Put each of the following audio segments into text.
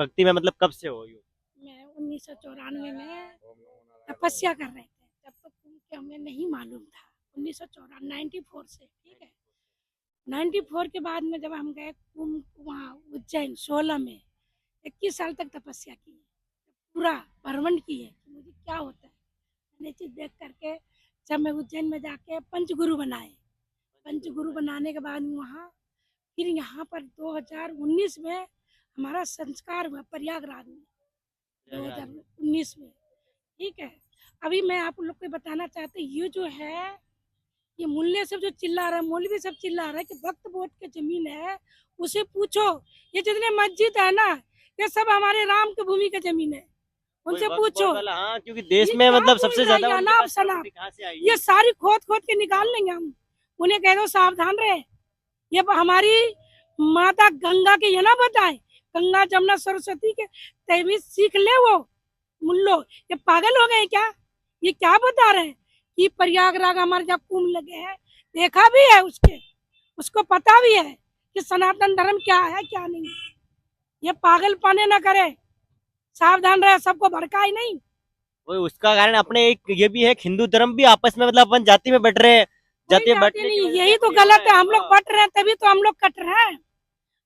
भक्ति में मतलब कब से हो यूँ? मैं 1994 में तपस्या कर रहे थे, तब तो कुंभ के हमें नहीं मालूम था। 1994 94 से, ठीक है। 94 के बाद में जब हम गए कुंभ वहाँ उज्जैन 16 में, 21 साल तक तपस्या की है, पूरा भ्रमण की है कि मुझे क्या होता है। मैंने चीज देख करके जब मैं उज्जैन में जाके पंचगुरु बनाए, पंचगुरु बनाने के बाद वहाँ फिर यहाँ पर 2019 में हमारा संस्कार हुआ प्रयागराज में, प्रयागराज में। 2019 में, ठीक है। अभी मैं आप लोग को बताना चाहती हूँ, ये जो है ये मुल्ले सब जो चिल्ला रहा है, मौलवी सब चिल्ला रहा है कि वक्फ बोर्ड की जमीन है, उसे पूछो। ये जितने मस्जिद है ना, ये सब हमारे राम की भूमि की जमीन है, कोई उनसे वक्त पूछो। बोर्ड वाला, हाँ, क्योंकि देश ये में क्या मतलब बोल सबसे रहा है ज्यादा ये उनके अनाप पास शनाप, प्रॉपर्टी कहाँ से आई ये है? सारी खोद खोद के निकाल लेंगे हम। उन्हें कह दो सावधान रहे। ये हमारी माता गंगा के ये ना बताए, गंगा जमुना सरस्वती के तभी सीख ले वो मुल्लो। ये पागल हो गए क्या? ये क्या बता रहे हैं कि प्रयागराज हमारे जब कुंभ लगे हैं, देखा भी है उसके, उसको पता भी है कि सनातन धर्म क्या है क्या नहीं। ये पागल पाने ना करे, सावधान रहे, सबको भड़काए नहीं। वही उसका कारण अपने एक ये भी है कि हिंदू धर्म भी आपस में मतलब अपन जाति में बट रहे हैं। कोई जाति में जाति बटने की नहीं, वजह से यही तो अपनी हो रहा गलत है। हम लोग हाँ। बट रहे हैं तभी तो हम लोग कट रहे हैं।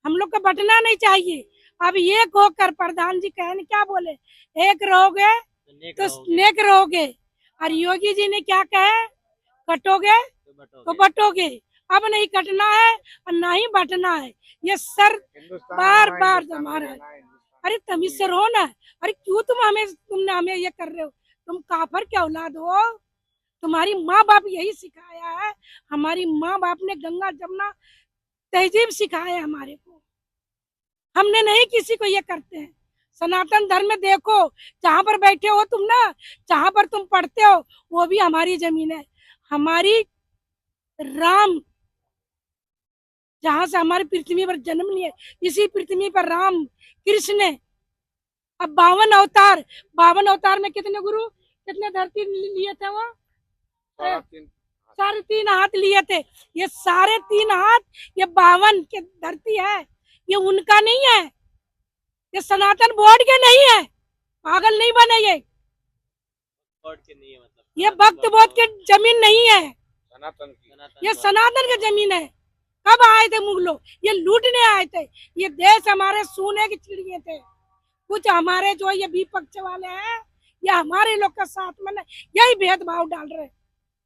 हम लोग को बटना नहीं चाहिए। अब एक होकर प्रधान जी कहे क्या बोले, एक रहोगे तो नेक तो रहोगे नेक रहोगे, और योगी जी ने क्या कहे, कटोगे तो तो बटोगे। बटोगे। अब नहीं कटना है और ना ही बटना है। ये सर बार बार हमारा है। अरे तमीज से रहो ना। अरे क्यों तुमने हमें ये कर रहे हो? तुम काफर के औलाद हो। तुम्हारी माँ बाप यही सिखाया है। हमारी माँ बाप ने गंगा जमुना तहजीब सिखाया है हमारे को। हमने नहीं किसी को ये करते हैं। सनातन धर्म में देखो, जहां पर बैठे हो तुम ना, जहां पर तुम पढ़ते हो, वो भी हमारी जमीन है। हमारी राम, जहां से हमारी पृथ्वी पर जन्म लिए, इसी पृथ्वी पर राम कृष्ण ने अब 52 अवतार, 52 अवतार में कितने गुरु, कितने धरती लिए थे वो? 3.5 हाथ लिए थे। ये सारे 3 हाथ, ये 52 के धरती है, ये उनका नहीं है। ये सनातन बोर्ड के नहीं है। पागल नहीं बने ये। गॉड के नहीं है मतलब ये सनातन भक्त बोध धर्म की जमीन नहीं है, सनातन ये धर्म। सनातन की जमीन है। कब आए थे मुगलों? ये लूटने आए थे। ये देश हमारे सोने की चिड़िए थे। कुछ हमारे जो ये विपक्ष वाले हैं, ये हमारे लोग का साथ में यही भेदभाव डाल रहे हैं।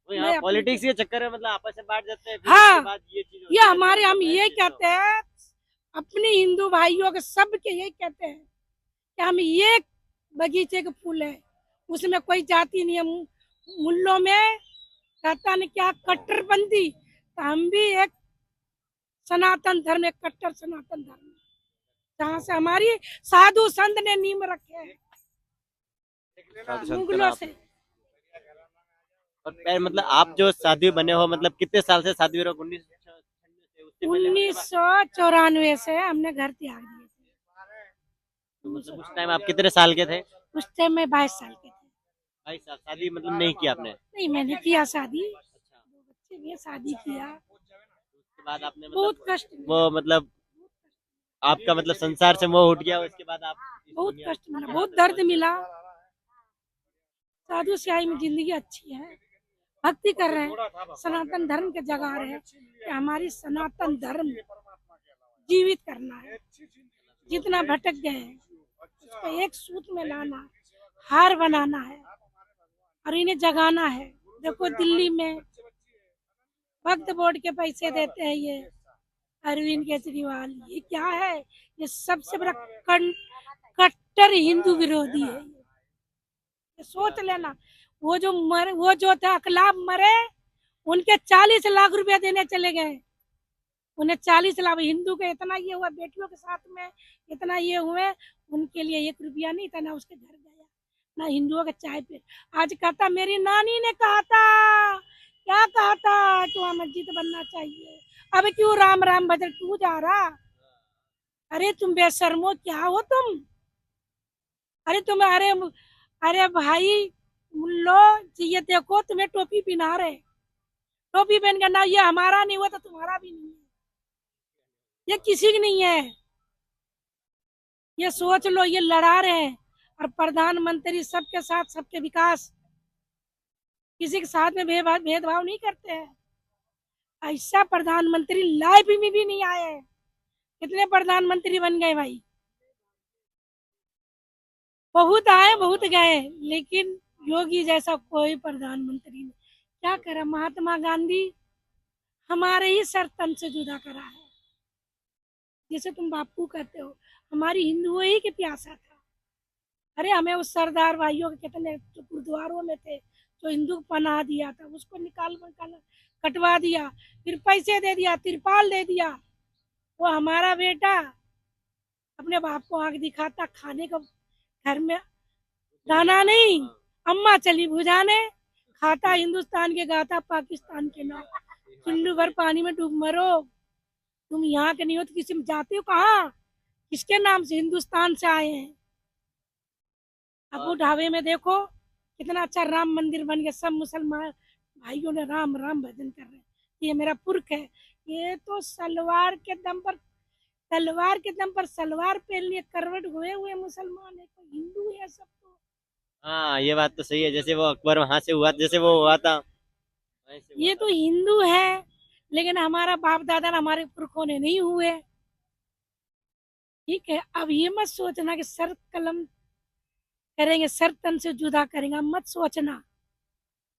वही हाँ, मैं अपनी पॉलिटिक्स के चक्कर में मतलब आपस में बांट जाते हैं, फिर उसके हाँ, बाद ये चीज ये होती रहती है हमारे, मतलब हम बहस ये ये सब। कहते हैं अपने हिंदू भाइयों के, सब के यही कहते हैं कि हम एक बगीचे के फूल है, उसमें कोई जाति नहीं है। मुल्लों में कहता नहीं क्या कट्टरपंथी, तो हम भी एक सनातन धर्म, एक कट्टर सनातन धर्म, जहाँ से हमारी साधु संत ने नींव रखे हैं साधु संत का मुगलों नाम। से। और पहले मतलब आप जो साध्वी बने हो मतलब कितने साल से साध्वी रहो? 1996 से उससे पहले मतलब 1994 से हमने घर त्याग दिए थे। तो मतलब उस टाइम आप कितने साल के थे? उस टाइम में 22 साल के थे। 22 साल शादी मतलब नहीं किया आपने? नहीं, मैंने किया शादी, अच्छा, 2 बच्चे भी हैं, शादी किया। उसके बाद आपने बहुत मतलब कष्ट वो मिला, मतलब आपका मतलब संसार से मोह उठ गया, उसके बाद आप इस बहुत दुनिया कष्ट मिला, यहाँ बहुत तक दर्द पहुंचे। मिला। साधु स्याही में जिंदगी अच्छी है, भक्ति कर रहे हैं, सनातन धर्म के जगा रहे हैं कि हमारी सनातन धर्म जीवित करना है। जितना भटक गए हैं उसको एक सूत्र में लाना, हार बनाना है और इन्हें जगाना है। देखो दिल्ली में वक्फ बोर्ड के पैसे देते हैं ये अरविंद केजरीवाल, ये क्या है? ये सबसे बड़ा कट्टर हिंदू विरोधी है। ये सोच लेना। वो जो थे अखलाफ मरे, उनके 40 लाख रुपया देने चले गए। उन्हें 40 लाख, हिंदू के इतना ये हुआ, बेटियों के साथ में इतना ये हुए, उनके लिए 1 रुपया नहीं था, ना उसके घर गया, ना हिंदुओं के चाय पे। आज कहता मेरी नानी ने कहा था, क्या कहा था, तुम्हारा मस्जिद बनना चाहिए। अब क्यों राम राम भजन क्यों जा रहा? अरे तुम बेशर्मो क्या हो तुम? अरे तुम, अरे भाई लो, ये देखो तुम्हें टोपी पहना रहे, टोपी पहन कर ना, ये हमारा नहीं हुआ तो तुम्हारा भी नहीं है, ये किसी की नहीं है। ये सोच लो, ये लड़ा रहे हैं और प्रधानमंत्री सबके साथ सबके विकास, किसी के साथ में भेदभाव नहीं करते हैं। ऐसा प्रधानमंत्री लाइफ में भी नहीं आए हैं। कितने प्रधानमंत्री बन गए भाई, बहुत आए बहुत गए, लेकिन योगी जैसा कोई प्रधानमंत्री नहीं। क्या करा महात्मा गांधी, हमारे ही सर तन से जुदा करा है। जैसे तुम बापू कहते हो, हमारी हिंदुओं ही के प्यासा था। अरे हमें उस सरदार भाइयों के कितने जो गुरुद्वारों में थे, जो हिंदू पनाह दिया था, उसको निकाल कटवा दिया, फिर पैसे दे दिया, तिरपाल दे दिया। वो हमारा बेटा अपने बाप को आंख दिखाता, खाने को घर में दाना नहीं, अम्मा चली भुजाने, खाता हिंदुस्तान के गाता पाकिस्तान के नाम। चुल्लू भर पानी में डूब मरो, तुम यहाँ के नहीं हो तो किसी में जाते हो कहाँ, किसके नाम से हिंदुस्तान से आए हैं। अबू ढाबे में देखो कितना अच्छा राम मंदिर बन गया, सब मुसलमान भाइयों ने राम राम भजन कर रहे हैं। ये मेरा पुरख है। ये तो सलवार के दम पर सलवार पहन लिए करवट हुए हुए मुसलमान है, कोई हिंदू है सब तो। हाँ ये बात तो सही है, जैसे वो अकबर वहां से हुआ, जैसे वो हुआ था वैसे हुआ ये था। तो हिंदू है, लेकिन हमारा बाप दादा हमारे पुरखों ने नहीं हुए। ठीक है, अब ये मत सोचना कि सर कलम करेंगे, सर तन से जुदा करेंगे, अब मत सोचना।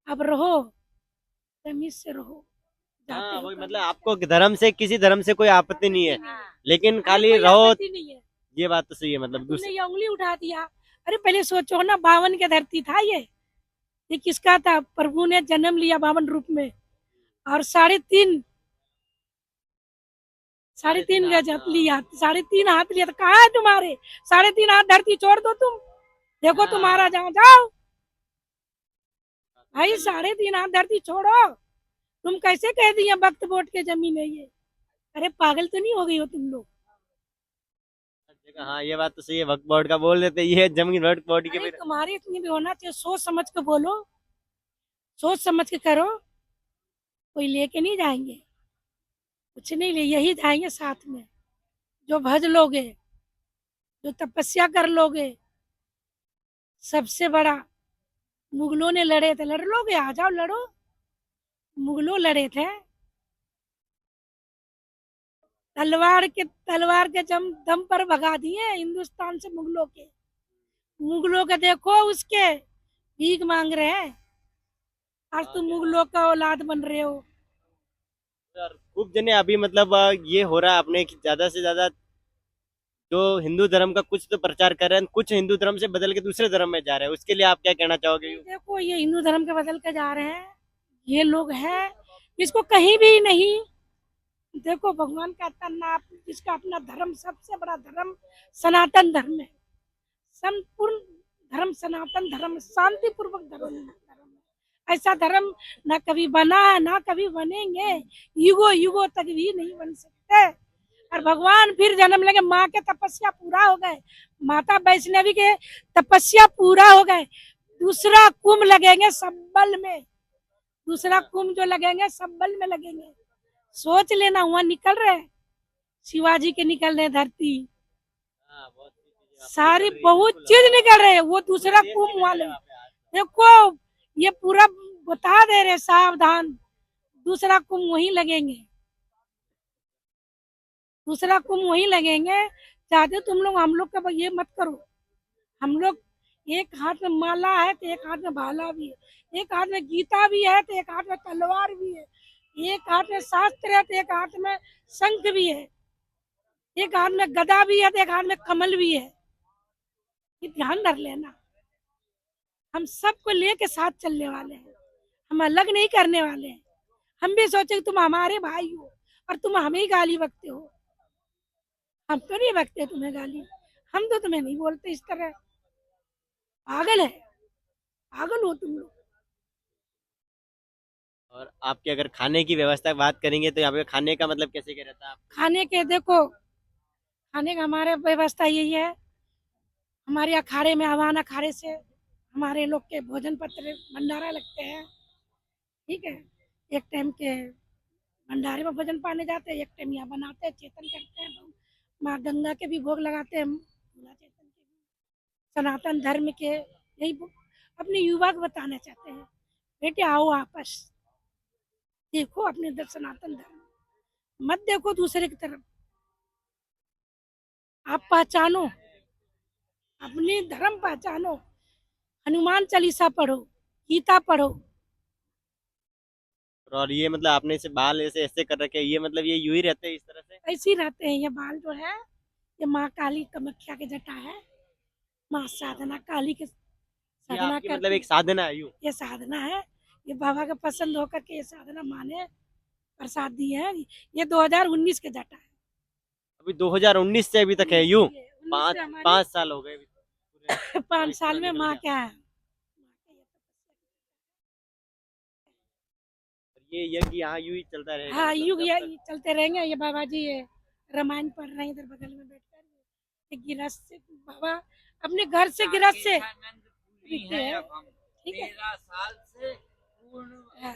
अब रहो, तमीज से रहो, जाते हाँ हो वही तो मतलब आपको धर्म से, किसी धर्म से कोई आपत्ति नहीं है, नहीं है। लेकिन हमें खाली कोई रहो। आपत्ति नहीं है। ये बात तो सही है, मतलब तुमने दूसरे ये उंगली उठा दिया, अरे पहले सोचो ना, 52 के धरती था ये किसका था? प्रभु ने जन्म लिया 52 रूप में, और 3.5 गज लिया, 3.5 हाथ लिया, तो कहाँ है तुम्हारे 3.5 हाथ? धरती छोड़ दो तुम, देखो तुम्हारा जहाँ जाओ भाई, 3.5 हाथ धरती छोड़ो। तुम कैसे कह दिए वक्त वोट के जमीन है ये? अरे पागल तो नहीं हो गई हो तुम लोग? जगह। हाँ ये बात तो सही है, वक्फ बोर्ड का बोल देते, ये जमीन वक्फ बोर्ड के अरे फिर। तुम्हारी इतनी भी होना चाहिए, सोच समझ के बोलो, सोच समझ के करो। कोई लेके नहीं जाएंगे, कुछ नहीं ले, यही जाएंगे साथ में। जो भज लोगे, जो तपस्या कर लोगे, सबसे बड़ा मुगलों ने लड़े थे, लड़ लोगे, आ जाओ लड़ो। मुगलों लड़े थे, तलवार के दम पर भगा दिए हिंदुस्तान से मुगलों के। मुगलों के देखो उसके भीख मांग रहे हैं, आज तुम मुगलों का औलाद बन रहे हो। और खूब जने अभी मतलब ये हो रहा है अपने कि ज्यादा से ज्यादा जो हिंदू धर्म का कुछ तो प्रचार कर रहे हैं, कुछ हिंदू धर्म से बदल के दूसरे धर्म में जा रहे हैं, उसके लिए आप क्या कहना चाहोगे? देखो ये हिंदू धर्म के बदल के जा रहे हैं, ये लोग हैं, इसको कहीं भी नहीं। देखो भगवान कहता ना, जिसका अपना धर्म, सबसे बड़ा धर्म सनातन धर्म है। संपूर्ण धर्म सनातन धर्म, शांति पूर्वक धर्म है। ऐसा धर्म ना कभी बना है, ना कभी बनेंगे, युगो युगो तक भी नहीं बन सकते। और भगवान फिर जन्म लेंगे, माँ के तपस्या पूरा हो गए, माता वैष्णवी के तपस्या पूरा हो गए, दूसरा कुंभ लगेंगे संबल में, दूसरा कुंभ जो लगेंगे संबल में लगेंगे। सोच लेना, वहां निकल रहे शिवाजी के, निकल रहे धरती, सारी बहुत चीज निकल रहे हैं, वो दूसरा कुंभ वाले। देखो ये पूरा बता दे रहे, सावधान, दूसरा कुंभ वहीं लगेंगे, दूसरा कुंभ वहीं लगेंगे। चाहते तुम लोग हम लोग का ये मत करो। हम लोग एक हाथ में माला है तो एक हाथ में भाला भी है, एक हाथ में गीता भी है तो एक हाथ में तलवार भी है, एक हाथ में शास्त्र है तो एक हाथ में शंख भी है, एक हाथ में गदा भी है तो एक हाथ में कमल भी है। ये ध्यान रख लेना, हम सबको लेके साथ चलने वाले हैं, हम अलग नहीं करने वाले हैं। हम भी सोचे कि तुम हमारे भाई हो और तुम हमें ही गाली बकते हो, हम तो नहीं बकते तुम्हें गाली, हम तो तुम्हें नहीं बोलते इस तरह। पागल है, पागल हो तुम लोग। और आपके अगर खाने की व्यवस्था की बात करेंगे तो यहाँ पे खाने का मतलब कैसे क्या रहता है? खाने के देखो, खाने का हमारे व्यवस्था यही है, हमारे अखाड़े में, आवान अखाड़े से हमारे लोग के भोजन पत्र भंडारा लगते हैं। ठीक है, एक टाइम के भंडारे में भोजन पाने जाते हैं, एक टाइम यहाँ बनाते हैं, चेतन करते हैं, माँ गंगा के भी भोग लगाते हैं, भोला चैतन्य के भी सनातन धर्म के यही अपने युवा को बताना चाहते हैं, बेटे आओ आपस देखो अपने सनातन धर्म, मत देखो दूसरे की तरफ, आप पहचानो अपने धर्म पहचानो, हनुमान चालीसा पढ़ो, गीता पढ़ो। और ये मतलब आपने इसे बाल ऐसे ऐसे कर रखे हैं, ये मतलब ये यूं ही रहते हैं इस तरह से? ऐसे ही रहते हैं। ये बाल जो है ये माँ काली कामाख्या के जटा है, माँ साधना काली के ये साधना आपकी मतलब करती एक साधना है यूं? ये साधना है, ये बाबा का पसंद होकर के ये साधना माने प्रसाद दिए हैं। ये 2019 के जटा है। अभी 2019 से अभी तक है यूं? 19 से हमारी 5 साल हो गए अभी पूरे। 5 साल पूरा में निकल माँ गया। क्या है। ये यज्ञ यहाँ यूं ही चलता रहेगा हाँ मतलब युग जब ये तक? चलते रहेंगे। ये बाबा जी ये रामायण पढ़ रहे हैं इधर बगल में बैठकर, एक गिरस्त से बाबा अपने घर से गिरस्त से दिखते हैं, ठीक है। 13 साल से पूर्ण हाँ।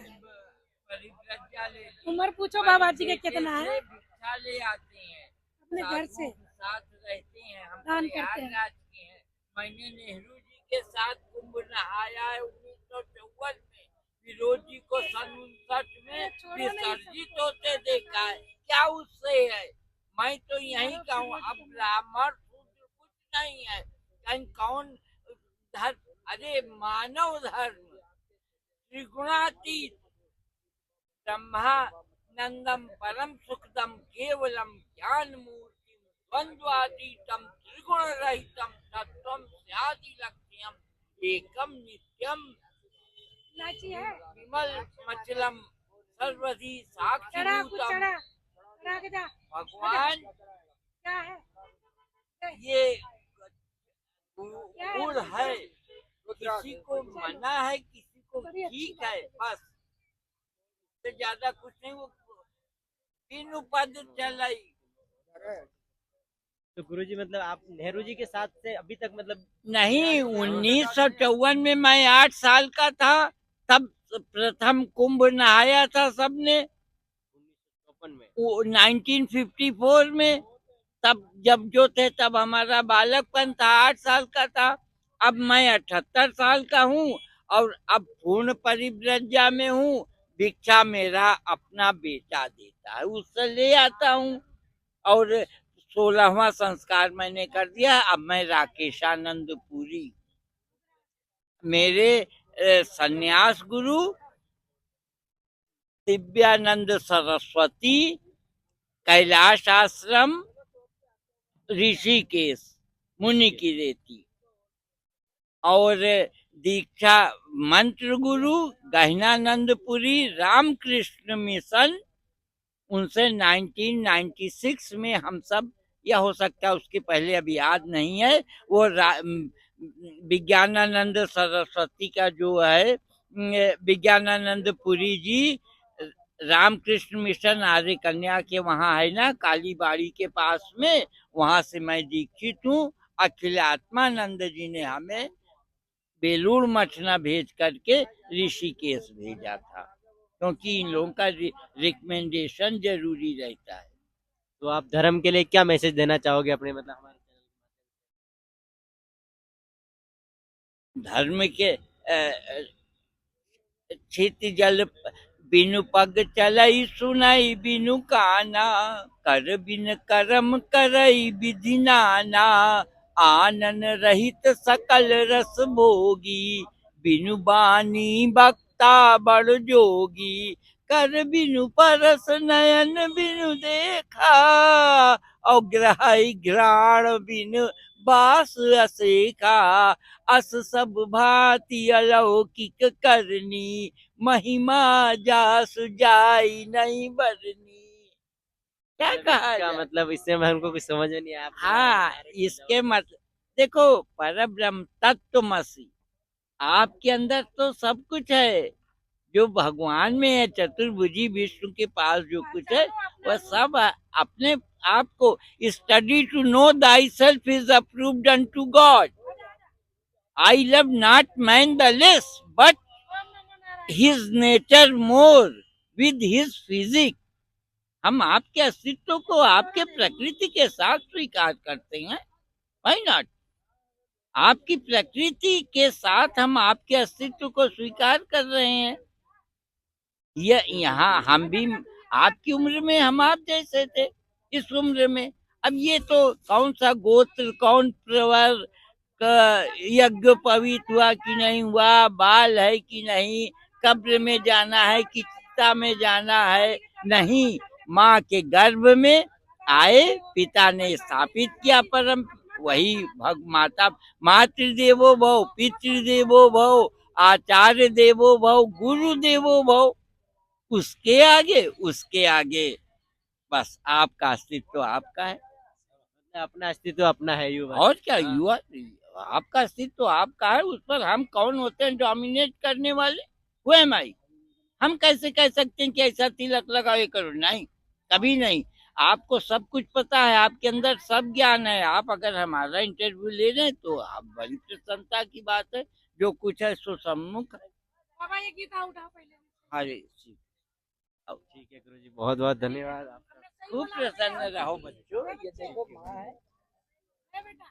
परिव्रज्या ले ली। उम्र पूछो बाबा जी के कितना है, भिक्षा ले आते हैं, अपने घर से साथ रहते हैं, हम दान करते हैं। प्रयागराज के हैं। मैंने नेहरू जी के साथ कुंभ नहाया है 1954 में, विरोध जी को सन 59 में विसर्जित होते देखा है। क्या उससे है? मैं तो यही कहूँ, अब ब्राह्मण शूद्र कुछ नहीं है, कहीं कौन धर्म, अरे मानव धर्म त्रिगुणातीत ब्रह्मानंदम परम सुखदम केवलम ज्ञान मूर्ति द्वंद्वातीतम त्रिगुण रहितम तत्वम स्यादि लक्ष्यम एकम नित्यम लाची है विमल मचलम सर्वधि चढ़ा कुछ साक्षिभूतम। चढ़ा चढ़ा के जा। भगवान क्या है ये गुण है, किसी को मना है किसी को ठीक है, बस से ज्यादा कुछ नहीं। वो तीन पद चलाई। तो गुरुजी मतलब आप नेहरू जी के साथ से अभी तक मतलब? नहीं, 1954 में मैं 8 साल का था, तब प्रथम कुंभ नहाया था सबने। 1954 में? 1954 में तब जब जो थे तब हमारा बालकपन था, 8 साल का था। अब मैं 78 साल का हूँ और अब पूर्ण परिव्रज्या में हूँ। भिक्षा मेरा अपना बेटा देता है, उससे ले आता हूँ। और 16वां संस्कार मैंने कर दिया। अब मैं राकेशानंद पुरी, मेरे सन्यास गुरु दिव्यानंद सरस्वती, कैलाश आश्रम, ऋषिकेश, मुनि की रेती। और दीक्षा मंत्र गुरु गहनानंदपुरी रामकृष्ण मिशन, उनसे 1996 में हम सब, या हो सकता है उसके पहले, अभी याद नहीं है। वो विज्ञानानंद सरस्वती का जो है, विज्ञानानंद पुरी जी रामकृष्ण मिशन आर्य कन्या के वहाँ है ना, कालीबाड़ी के पास में, वहां से मैं दीक्षित हूँ। अखिलात्मानंद जी ने हमें बेलूर मठ न भेज करके ऋषिकेश भेजा था, क्योंकि इन लोगों का रिकमेंडेशन जरूरी रहता है। तो आप धर्म के लिए क्या मैसेज देना चाहोगे अपने मतलब हमारे धर्म के छित जल बिनु पग चलई सुनई बिनु काना, कर बिन करम करई विधि नाना, आनन रहित सकल रस भोगी, बिनु बानी बक्ता बड़ जोगी, कर बिनु परस नयन बिनु देखा, और ग्रहई घ्राण बिनु बास असेखा, अस सब भांति अलौकिक करनी, महिमा जास जाई नहीं बरनी। क्या कहा क्या जाए? मतलब इससे मैं हमको कुछ समझ में नहीं आया। हाँ, इसके मतलब देखो, पर ब्रह्म तत्वमसि, आपके अंदर तो सब कुछ है जो भगवान में है। चतुर्भुजी विष्णु के पास जो कुछ है वह सब अपने आप को, study to know thyself is approved unto God. I love not man the less but his nature more with his physique. हम आपके अस्तित्व को आपके प्रकृति के साथ स्वीकार करते हैं। Why not? आपकी प्रकृति के साथ हम आपके अस्तित्व को स्वीकार कर रहे हैं। ये यहाँ हम भी आपकी उम्र में हम आप जैसे थे, इस उम्र में। अब ये तो कौन सा गोत्र, कौन प्रवर का यज्ञ पवित हुआ कि नहीं हुआ, बाल है कि नहीं, कब्र में जाना है कि चिता में जाना है, नहीं, माँ के गर्भ में आए, पिता ने स्थापित किया परम, वही भग माता, मातृदेवो भव, पितृदेवो भव, आचार्य देवो भव, गुरु देवो भव, उसके आगे बस आपका अस्तित्व आपका है। अपना अस्तित्व अपना है यू और क्या, युवा आपका अस्तित्व आपका है, उस पर हम कौन होते हैं डोमिनेट करने वाले? वो एम आई, हम कैसे कह सकते हैं कि ऐसा तिलक लगाओ ये करो? नहीं, कभी नहीं। आपको सब कुछ पता है, आपके अंदर सब ज्ञान है। आप अगर हमारा इंटरव्यू ले रहे हैं तो आप बड़ी प्रसन्नता की बात है, जो कुछ है सो सम्मुख है। बाबा ये गीता उठाओ पहले। अरे ठीक है गुरुजी, बहुत बहुत धन्यवाद आपका। खूब प्रसन्न रहो बच्चों। ये देखो माँ है। ए बेटा